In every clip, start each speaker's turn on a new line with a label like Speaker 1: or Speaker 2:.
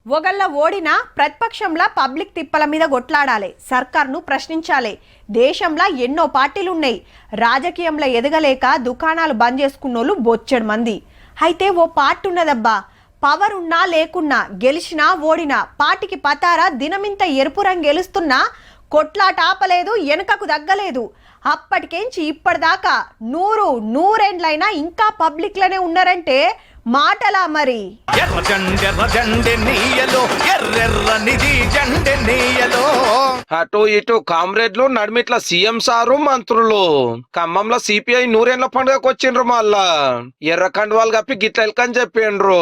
Speaker 1: ఒగళ్ళ ఓడినా ప్రతిపక్షంలా పబ్లిక్ తిప్పల మీద కొట్లాడాలి, సర్కార్ను ప్రశ్నించాలి. దేశంలో ఎన్నో పార్టీలున్నాయి. రాజకీయంలో ఎదగలేక దుకాణాలు బంద్ చేసుకున్నోళ్ళు బొచ్చెడు మంది. అయితే ఓ పార్టీ ఉన్నదబ్బా, పవర్ ఉన్నా లేకున్నా, గెలిచినా ఓడినా పార్టీకి పతారా దినమింత ఎరుపు రంగు గెలుస్తున్నా కొట్లాట ఆపలేదు, వెనుకకు దగ్గలేదు. అప్పటికేంచి ఇప్పటిదాకా నూరేండ్లైనా ఇంకా పబ్లిక్లోనే ఉన్నారంటే మాటలా మరి.
Speaker 2: అటు ఇటు కామ్రేడ్లు, నడిమిట్ల సీఎం సారు, మంత్రులు. ఖమ్మంలో సిపిఐ నూరేళ్ల పండుగకు వచ్చిండ్రు. మళ్ళా ఎర్ర కండువాలు కప్పి గిట్లెల్కని చెప్పిండ్రు.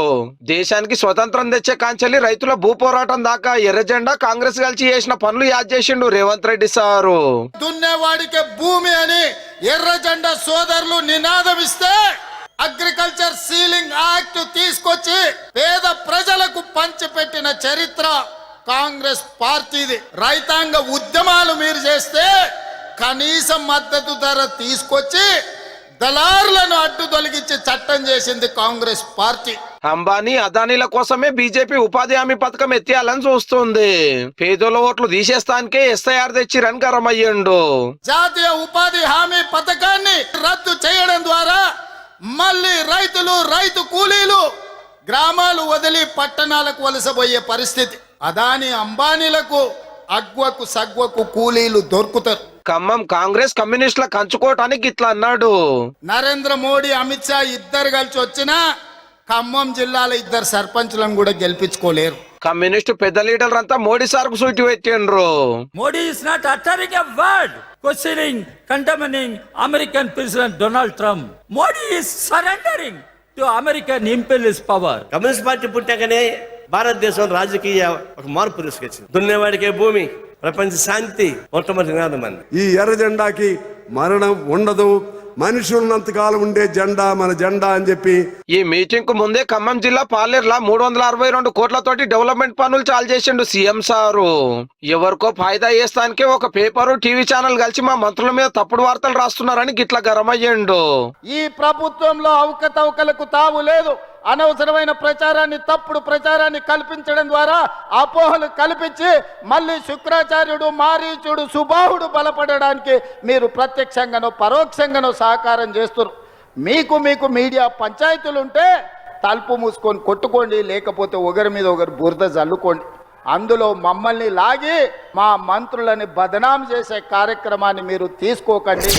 Speaker 2: దేశానికి స్వతంత్రం తెచ్చే కాంచెల్లి రైతుల భూ పోరాటం దాకా ఎర్ర జెండా కాంగ్రెస్ కలిసి చేసిన పనులు యాద్ చేసిండు రేవంత్ రెడ్డి సారు.
Speaker 3: దున్నేవాడికి భూమి అని ఎర్ర జెండా సోదరులు నినాదం ఇస్తే అగ్రికల్చర్ సీలింగ్ యాక్ట్ తీసుకొచ్చి పేద ప్రజలకు పంచిపెట్టిన చరిత్ర కాంగ్రెస్ పార్టీది. రైతాంగ ఉద్యమాలు మీరు చేస్తే కనీస మద్దతు ధర తీసుకొచ్చి దళారులను అడ్డు తొలగించి చట్టం చేసింది కాంగ్రెస్ పార్టీ.
Speaker 2: అంబానీ, అదానీల కోసమే బీజేపీ ఉపాధి హామీ పథకం ఎత్తేయాలని చూస్తుంది. పేదోళ్ళ ఓట్లు తీసేస్తానికే ఎస్ఐఆర్ తెచ్చిరని గరమయ్యిండు.
Speaker 3: జాతీయ ఉపాధి హామీ పథకాన్ని రద్దు చేయడం ద్వారా మళ్ళీ రైతులు, రైతు కూలీలు గ్రామాలు వదిలి పట్టణాలకు వలసపోయే పరిస్థితి. అదాని, అంబానీలకు అగ్వకు సగ్వకు కూలీలు దొరుకుతారు.
Speaker 2: ఖమ్మం కాంగ్రెస్ కమ్యూనిస్టుల కంచుకోవటానికి ఇట్లా అన్నాడు.
Speaker 3: నరేంద్ర మోడీ, అమిత్ షా ఇద్దరు కలిసి వచ్చినా ఖమ్మం జిల్లాలో ఇద్దరు సర్పంచులను కూడా గెలిపించుకోలేరు.
Speaker 2: కమ్యూనిస్టు పెద్ద లీడర్ అంతా మోడీ సార్కు సూటి పెట్టిండ్రు.
Speaker 4: Modi is not uttering a word questioning, condemning American President Donald Trump. Modi is surrendering to American imperialist power.
Speaker 5: Communist party పుట్టాకనే భారతదేశం రాజకీయ ఒక మార్పు తీసుకొచ్చింది. దున్నేవాడికే భూమి, ప్రపంచ శాంతి మొట్టమొదటి నినాదం అంది.
Speaker 6: ఈ ఎర్ర జెండాకి మరణం ఉండదు, మనిషి ఉన్నంతకాలం ఉండే జెండా మన జెండా అని చెప్పి
Speaker 2: ఈ మీటింగ్ కు ముందే ఖమ్మం జిల్లా పాలేర్ల 362 కోట్లతోటి డెవలప్మెంట్ పనులు చాలు చేసిండు సీఎం సారు. ఎవరికో ఫాయిదా చేస్తానికే ఒక పేపరు, టీవీ ఛానల్ కలిసి మా మంత్రుల మీద తప్పుడు వార్తలు రాస్తున్నారని గిట్ల గరమయ్యిండు.
Speaker 3: ఈ ప్రభుత్వంలో అవకతవకలకు తావు లేదు. అనవసరమైన ప్రచారాన్ని, తప్పుడు ప్రచారాన్ని కల్పించడం ద్వారా అపోహలు కల్పించి మళ్ళీ శుక్రాచార్యుడు, మారీచుడు, సుబాహుడు బలపడడానికి మీరు ప్రత్యక్షంగానో పరోక్షంగానో సహకారం చేస్తున్నారు. మీకు మీడియా పంచాయతీలు ఉంటే తలుపు మూసుకొని కొట్టుకోండి, లేకపోతే ఒకరి మీద ఒకరు బురద జల్లుకోండి. అందులో మమ్మల్ని లాగి మా మంత్రులని బదనాం చేసే కార్యక్రమాన్ని మీరు తీసుకోకండి.